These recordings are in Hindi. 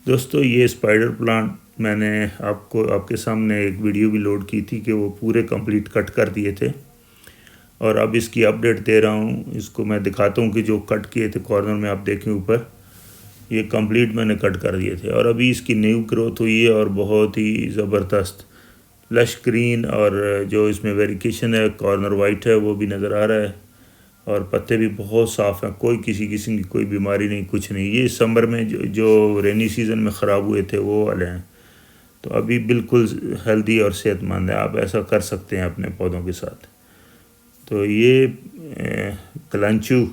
दोस्तों ये स्पाइडर प्लांट मैंने आपके सामने एक वीडियो भी लोड की थी कि वो पूरे कंप्लीट कट कर दिए थे और अब इसकी अपडेट दे रहा हूँ। इसको मैं दिखाता हूँ कि जो कट किए थे कॉर्नर में आप देखें ऊपर, ये कंप्लीट मैंने कट कर दिए थे और अभी इसकी न्यू ग्रोथ हुई है और बहुत ही ज़बरदस्त लश ग्रीन, और जो इसमें वेरिकेशन है कॉर्नर वाइट है वो भी नज़र आ रहा है और पत्ते भी बहुत साफ़ हैं। कोई किसी किस्म की कोई बीमारी नहीं, कुछ नहीं। ये समर में जो रेनी सीज़न में ख़राब हुए थे वो वाले हैं। तो अभी बिल्कुल हेल्दी और सेहतमंद है। आप ऐसा कर सकते हैं अपने पौधों के साथ। तो ये कलांचू,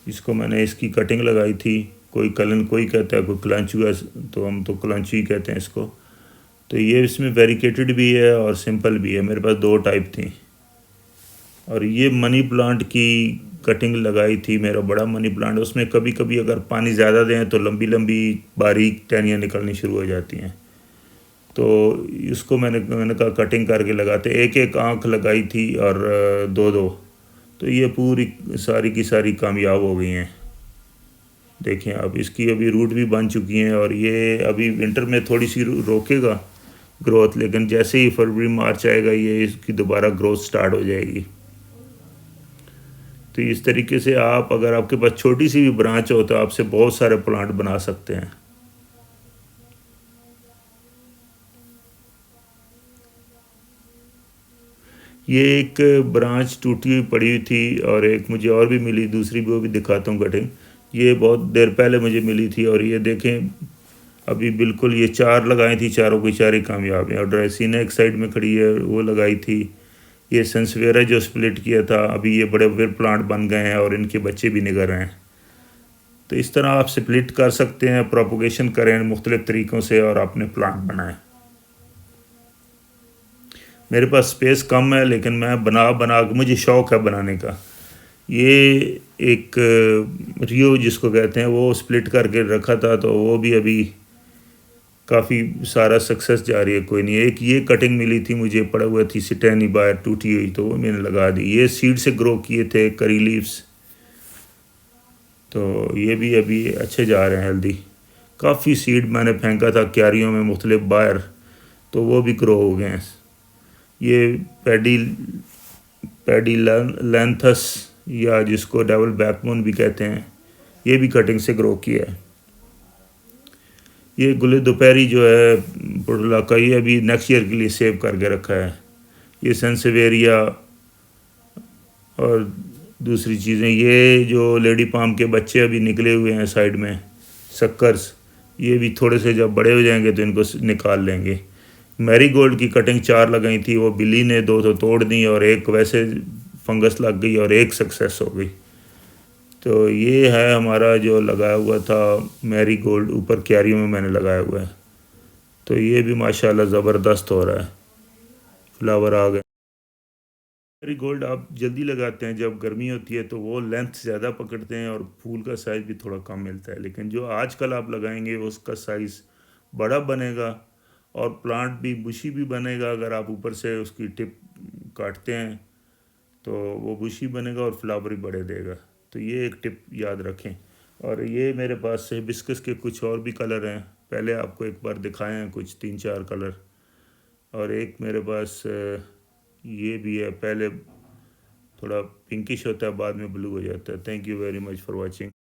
इसको मैंने इसकी कटिंग लगाई थी। कोई कलन कोई कहता है, कोई कलांचू है, तो हम तो कलांचू ही कहते हैं इसको। तो ये इसमें वेरिकेटेड भी है और सिंपल भी है। मेरे पास दो टाइप थी। और ये मनी प्लांट की कटिंग लगाई थी। मेरा बड़ा मनी प्लांट, उसमें कभी कभी अगर पानी ज़्यादा दें तो लंबी लंबी बारीक टहनियाँ निकलनी शुरू हो जाती हैं। तो इसको मैंने कहा कटिंग करके लगाते। एक एक आँख लगाई थी और दो दो, तो ये पूरी सारी की सारी कामयाब हो गई हैं। देखें अब इसकी अभी रूट भी बन चुकी हैं और ये अभी विंटर में थोड़ी सी रोकेगा ग्रोथ, लेकिन जैसे ही फरवरी मार्च आएगा ये इसकी दोबारा ग्रोथ स्टार्ट हो जाएगी। तो इस तरीके से आप, अगर आपके पास छोटी सी भी ब्रांच हो तो आपसे बहुत सारे प्लांट बना सकते हैं। ये एक ब्रांच टूटी हुई पड़ी हुई थी और एक मुझे और भी मिली, दूसरी भी, वो भी दिखाता हूँ कटिंग। ये बहुत देर पहले मुझे मिली थी और ये देखें अभी बिल्कुल, ये चार लगाई थी, चारों की चार ही कामयाब हैं। और ड्राइसिना एक साइड में खड़ी है, वो लगाई थी। ये सेंसवेरा जो स्प्लिट किया था, अभी ये बड़े बड़े प्लांट बन गए हैं और इनके बच्चे भी निकल रहे हैं। तो इस तरह आप स्प्लिट कर सकते हैं, प्रोपोगेशन करें मुख्तलिफ़ तरीक़ों से और अपने प्लांट बनाएं। मेरे पास स्पेस कम है लेकिन मैं बना बना के, मुझे शौक़ है बनाने का। ये एक रियो जिसको कहते हैं, वो स्प्लिट करके रखा था, तो वो भी अभी काफ़ी सारा सक्सेस जा रही है। कोई नहीं, एक ये कटिंग मिली थी मुझे, पड़ा हुआ थी सिटैनी बायर टूटी हुई, तो वो मैंने लगा दी। ये सीड से ग्रो किए थे करी लीव्स, तो ये भी अभी अच्छे जा रहे हैं, हेल्दी। काफ़ी सीड मैंने फेंका था क्यारियों में मुख्तलिफ बायर, तो वो भी ग्रो हो गए हैं। ये पैडी लैंथस, या जिसको डबल बैकबोन भी कहते हैं, ये भी कटिंग से ग्रो किया है। ये गुले दोपहरी जो है पुडला का, ये अभी नेक्स्ट ईयर के लिए सेव करके रखा है। ये सेंसेवेरिया और दूसरी चीज़ें, ये जो लेडी पाम के बच्चे अभी निकले हुए हैं साइड में, सक्कर्स, ये भी थोड़े से जब बड़े हो जाएंगे तो इनको निकाल लेंगे। मैरीगोल्ड की कटिंग चार लगाई थी, वो बिल्ली ने दो तो तोड़ दी और एक वैसे फंगस लग गई और एक सक्सेस हो गई। तो ये है हमारा जो लगाया हुआ था मैरीगोल्ड, ऊपर क्यारियों में मैंने लगाया हुआ है। तो ये भी माशाल्लाह ज़बरदस्त हो रहा है, फ्लावर आ गए। मैरीगोल्ड आप जल्दी लगाते हैं, जब गर्मी होती है तो वो लेंथ ज़्यादा पकड़ते हैं और फूल का साइज़ भी थोड़ा कम मिलता है। लेकिन जो आजकल आप लगाएंगे उसका साइज़ बड़ा बनेगा और प्लांट भी बुशी भी बनेगा। अगर आप ऊपर से उसकी टिप काटते हैं तो वो बुशी बनेगा और फ्लावर भी बड़े देगा। तो ये एक टिप याद रखें। और ये मेरे पास हिबिस्कस के कुछ और भी कलर हैं, पहले आपको एक बार दिखाए हैं कुछ 3-4 कलर। और एक मेरे पास ये भी है, पहले थोड़ा पिंकिश होता है, बाद में ब्लू हो जाता है। Thank you very much for watching.